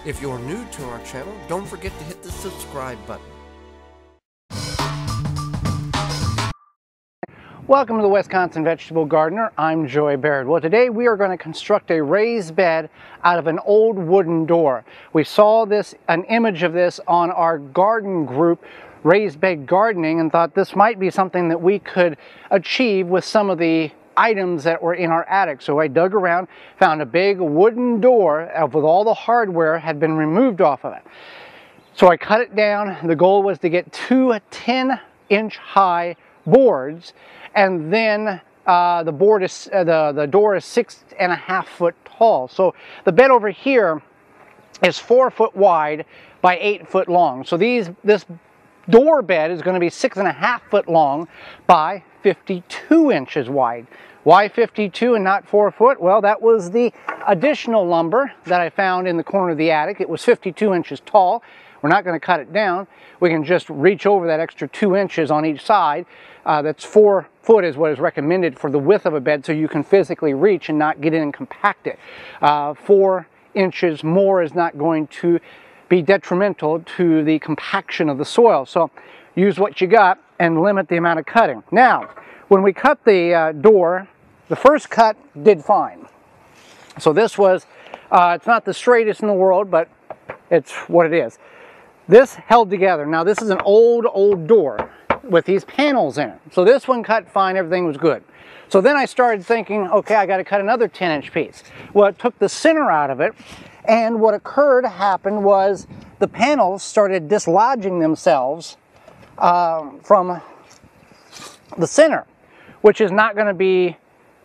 If you're new to our channel, don't forget to hit the subscribe button. Welcome to the Wisconsin Vegetable Gardener. I'm Joy Baird. Well, today we are going to construct a raised bed out of an old wooden door. We saw an image of this on our garden group, Raised Bed Gardening, and thought this might be something that we could achieve with some of the items that were in our attic. So I dug around, found a big wooden door with all the hardware had been removed off of it. So I cut it down. The goal was to get two 10-inch high boards, and then the door is 6.5 foot tall. So the bed over here is 4 foot wide by 8 foot long. So this door bed is going to be 6.5 foot long by 52 inches wide. Why 52 and not 4 foot? Well, that was the additional lumber that I found in the corner of the attic. It was 52 inches tall. We're not going to cut it down. We can just reach over that extra 2 inches on each side. That's 4 foot is what is recommended for the width of a bed, so you can physically reach and not get in and compact it. 4 inches more is not going to be detrimental to the compaction of the soil. So use what you got and limit the amount of cutting. Now, when we cut the door, the first cut did fine. So this was, it's not the straightest in the world, but it's what it is. This held together. Now this is an old door with these panels in it. So this one cut fine, everything was good. So then I started thinking, okay, I got to cut another 10-inch piece. Well, it took the center out of it, and what happened was the panels started dislodging themselves from the center, which is not going to be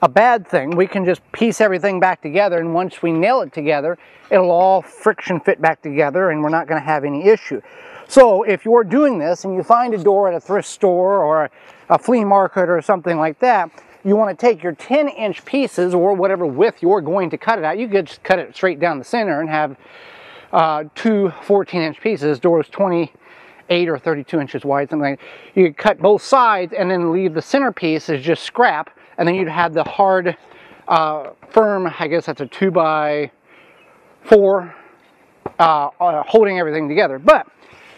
a bad thing. We can just piece everything back together, and once we nail it together, it'll all friction fit back together, and we're not going to have any issue. So if you're doing this and you find a door at a thrift store or a flea market or something like that, you want to take your 10-inch pieces or whatever width you're going to cut it out. You could just cut it straight down the center and have two 14-inch pieces. This door is 28 or 32 inches wide, something like that. You could cut both sides and then leave the center piece as just scrap, and then you'd have the hard, firm, I guess that's a 2x4, holding everything together. But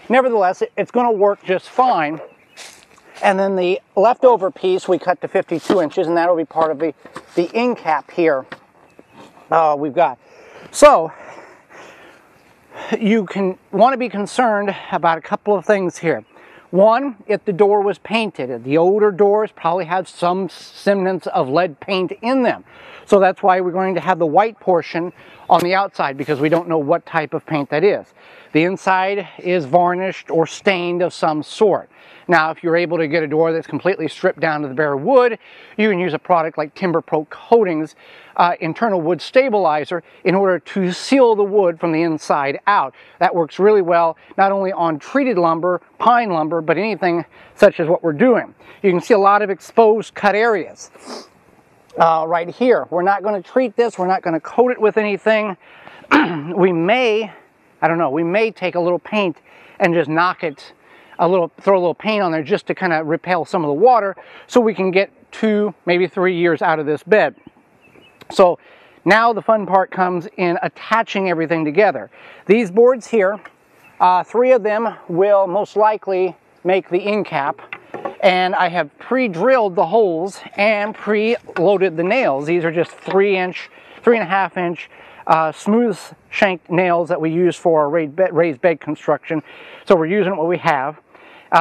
nevertheless, it's going to work just fine. And then the leftover piece we cut to 52 inches, and that'll be part of the end cap here we've got. So you want to be concerned about a couple of things here. One, if the door was painted. The older doors probably have some semblance of lead paint in them. So that's why we're going to have the white portion on the outside, because we don't know what type of paint that is. The inside is varnished or stained of some sort. Now, if you're able to get a door that's completely stripped down to the bare wood, you can use a product like Timber Pro Coatings internal wood stabilizer in order to seal the wood from the inside out. That works really well, not only on treated lumber, pine lumber, but anything such as what we're doing. You can see a lot of exposed cut areas right here. We're not going to treat this. We're not going to coat it with anything. We may, I don't know, we may take a little paint and just knock it throw a little paint on there just to kind of repel some of the water, so we can get 2, maybe 3 years out of this bed. So now the fun part comes in attaching everything together. These boards here, 3 of them will most likely make the end cap, and I have pre-drilled the holes and pre-loaded the nails. These are just 3.5 inch smooth shanked nails that we use for our raised bed construction. So we're using what we have.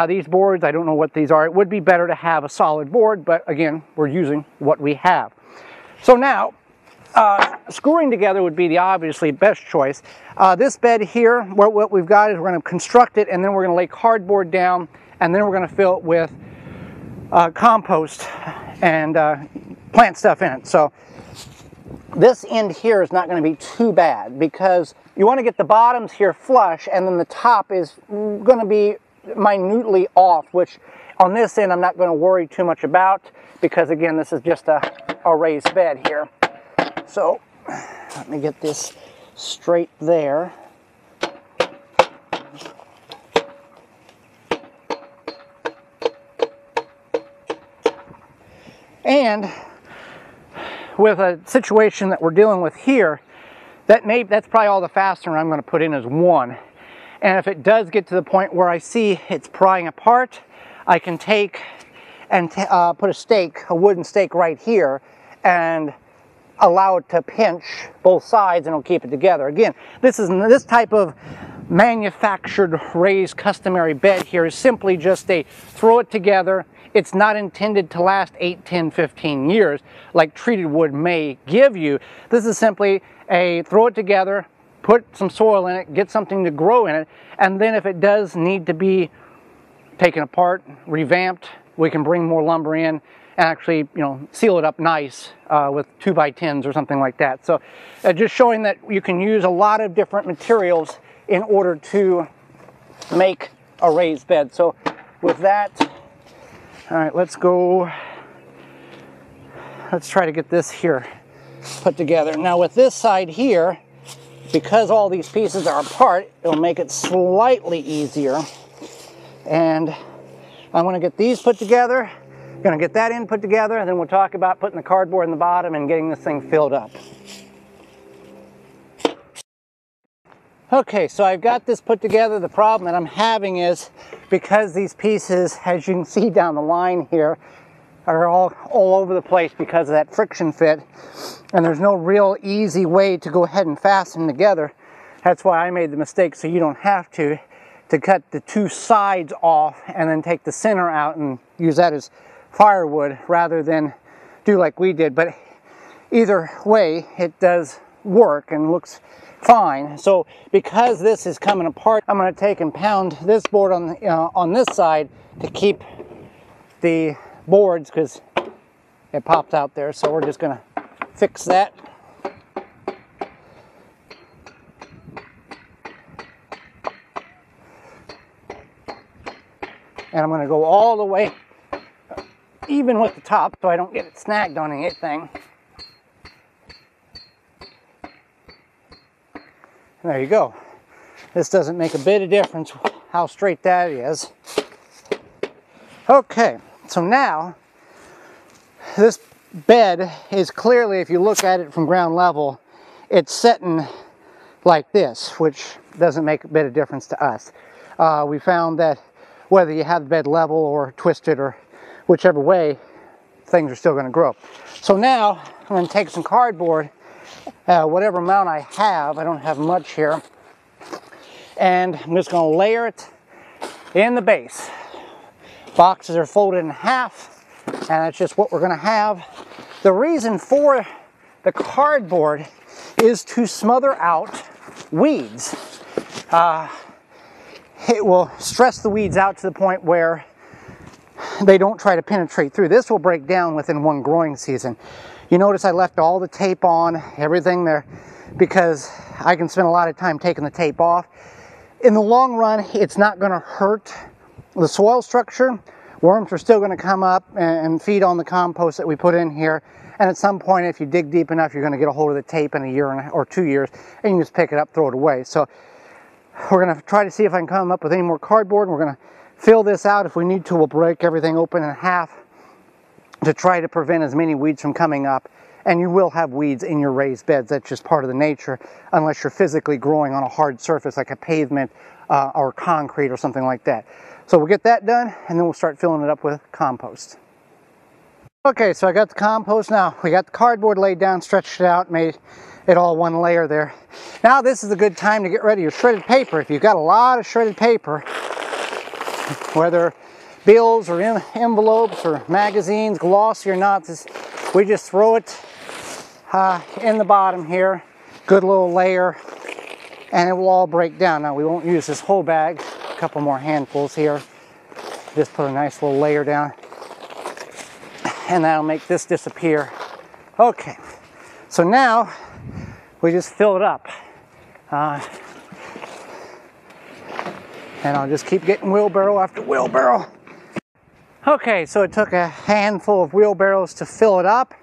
These boards, I don't know what these are. It would be better to have a solid board, but again, we're using what we have. So now, screwing together would be the obviously best choice. This bed here, what we've got is we're going to construct it, and then we're going to lay cardboard down, and then we're going to fill it with compost and plant stuff in it. So this end here is not going to be too bad, because you want to get the bottoms here flush, and then the top is going to be minutely off, which on this end I'm not going to worry too much about, because again, this is just a raised bed here. So let me get this straight there. And with a situation that we're dealing with here, That's probably all the fastener I'm going to put in is 1. And if it does get to the point where I see it's prying apart, I can take and put a wooden stake right here, and allow it to pinch both sides, and it'll keep it together. Again, this type of manufactured raised customary bed here is simply just a throw it together. It's not intended to last 8, 10, 15 years like treated wood may give you. This is simply a throw it together, put some soil in it, get something to grow in it, and then if it does need to be taken apart, revamped, we can bring more lumber in and actually, seal it up nice with 2x10s or something like that. So just showing that you can use a lot of different materials in order to make a raised bed. So with that, all right, let's try to get this here put together. Now with this side here, because all these pieces are apart, it'll make it slightly easier. And I want to get these put together, going to get that put together, and then we'll talk about putting the cardboard in the bottom and getting this thing filled up. Okay, so I've got this put together. The problem that I'm having is because these pieces, as you can see down the line here, are all over the place because of that friction fit, and there's no real easy way to go ahead and fasten them together. That's why I made the mistake, so you don't have to cut the 2 sides off and then take the center out and use that as firewood rather than do like we did. But either way, it does work and looks fine. So because this is coming apart, I'm going to take and pound this board on this side to keep the boards, because it popped out there. So we're just going to fix that. And I'm going to go all the way even with the top so I don't get it snagged on anything. There you go. This doesn't make a bit of difference how straight that is. Okay, so now this bed is clearly, if you look at it from ground level, it's sitting like this, which doesn't make a bit of difference to us. We found that whether you have the bed level or twisted or whichever way, things are still going to grow. So now I'm going to take some cardboard, whatever amount I have, I don't have much here, and I'm just going to layer it in the base. Boxes are folded in half, and that's just what we're going to have. The reason for the cardboard is to smother out weeds. It will stress the weeds out to the point where they don't try to penetrate through. This will break down within 1 growing season. You notice I left all the tape on, everything there, because I can spend a lot of time taking the tape off. In the long run, it's not going to hurt the soil structure. Worms are still going to come up and feed on the compost that we put in here. And at some point, if you dig deep enough, you're going to get a hold of the tape in a year or 2 years, and you can just pick it up, throw it away. So we're going to try to see if I can come up with any more cardboard. We're going to fill this out. If we need to, we'll break everything open in half to try to prevent as many weeds from coming up. And you will have weeds in your raised beds. That's just part of the nature, unless you're physically growing on a hard surface like a pavement or concrete or something like that. So we'll get that done, and then we'll start filling it up with compost. Okay, so I got the compost now. We got the cardboard laid down, stretched it out, made it all 1 layer there. Now this is a good time to get ready your shredded paper. If you've got a lot of shredded paper, whether bills or envelopes or magazines, glossy or not, we just throw it in the bottom here, good little layer, and it will all break down. Now we won't use this whole bag, a couple more handfuls here. Just put a nice little layer down, and that'll make this disappear. Okay, so now we just fill it up. And I'll just keep getting wheelbarrow after wheelbarrow. Okay, so it took a handful of wheelbarrows to fill it up.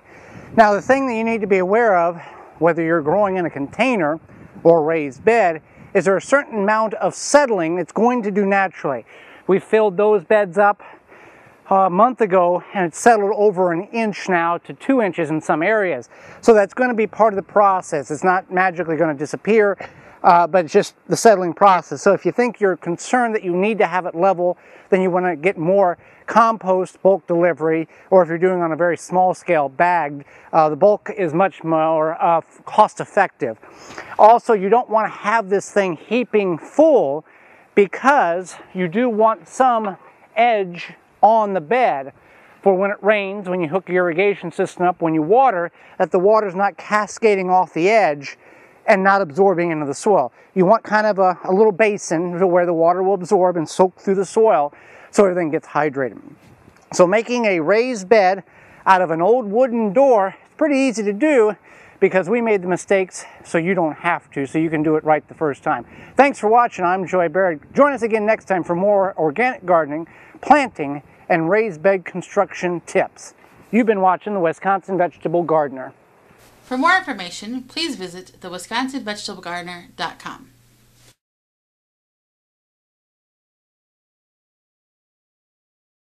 Now the thing that you need to be aware of, whether you're growing in a container or raised bed, is there a certain amount of settling it's going to do naturally. We filled those beds up a month ago, and it's settled over an inch now to 2 inches in some areas. So that's going to be part of the process. It's not magically going to disappear, but it's just the settling process. So if you think you're concerned that you need to have it level, then you want to get more compost bulk delivery, or if you're doing on a very small scale bagged, the bulk is much more cost effective. Also, you don't want to have this thing heaping full, because you do want some edge on the bed for when it rains, when you hook your irrigation system up, when you water, that the water's not cascading off the edge and not absorbing into the soil. You want kind of a little basin where the water will absorb and soak through the soil so everything gets hydrated. So making a raised bed out of an old wooden door is pretty easy to do, because we made the mistakes so you don't have to, so you can do it right the first time. Thanks for watching. I'm Joy Barrett. Join us again next time for more organic gardening, planting, and raised bed construction tips. You've been watching the Wisconsin Vegetable Gardener. For more information, please visit thewisconsinvegetablegardener.com.